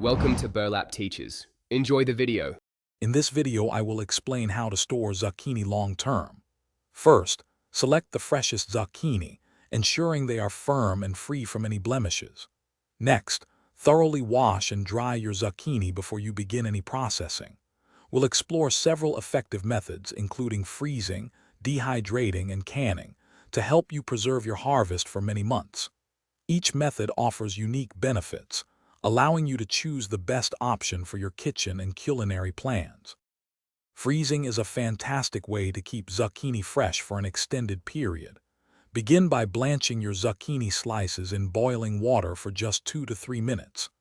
Welcome to Burlap Teachers. Enjoy the video. In this video, I will explain how to store zucchini long-term. First, select the freshest zucchini, ensuring they are firm and free from any blemishes. Next, thoroughly wash and dry your zucchini before you begin any processing. We'll explore several effective methods, including freezing, dehydrating, and canning, to help you preserve your harvest for many months. Each method offers unique benefits, allowing you to choose the best option for your kitchen and culinary plans. Freezing is a fantastic way to keep zucchini fresh for an extended period. Begin by blanching your zucchini slices in boiling water for just 2 to 3 minutes.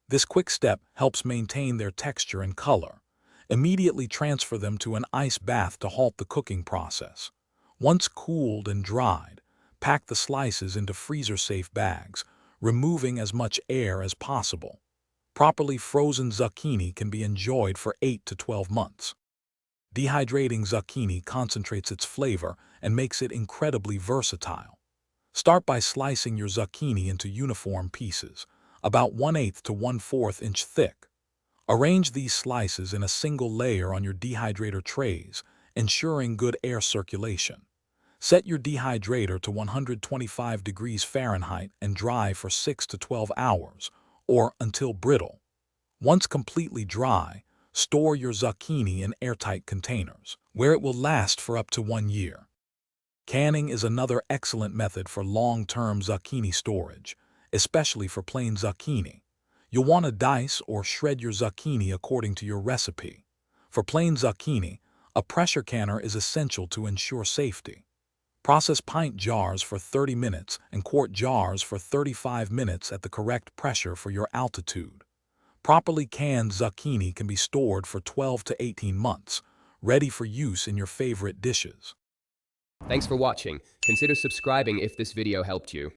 This quick step helps maintain their texture and color. Immediately transfer them to an ice bath to halt the cooking process. Once cooled and dried, pack the slices into freezer-safe bags, removing as much air as possible. Properly frozen zucchini can be enjoyed for 8 to 12 months. Dehydrating zucchini concentrates its flavor and makes it incredibly versatile. Start by slicing your zucchini into uniform pieces, about 1/8 to 1/4 inch thick. Arrange these slices in a single layer on your dehydrator trays, ensuring good air circulation. Set your dehydrator to 125 degrees Fahrenheit and dry for 6 to 12 hours, or until brittle. Once completely dry, store your zucchini in airtight containers, where it will last for up to 1 year. Canning is another excellent method for long-term zucchini storage, especially for plain zucchini. You'll want to dice or shred your zucchini according to your recipe. For plain zucchini, a pressure canner is essential to ensure safety. Process pint jars for 30 minutes and quart jars for 35 minutes at the correct pressure for your altitude. Properly canned zucchini can be stored for 12 to 18 months, ready for use in your favorite dishes. Thanks for watching. Consider subscribing if this video helped you.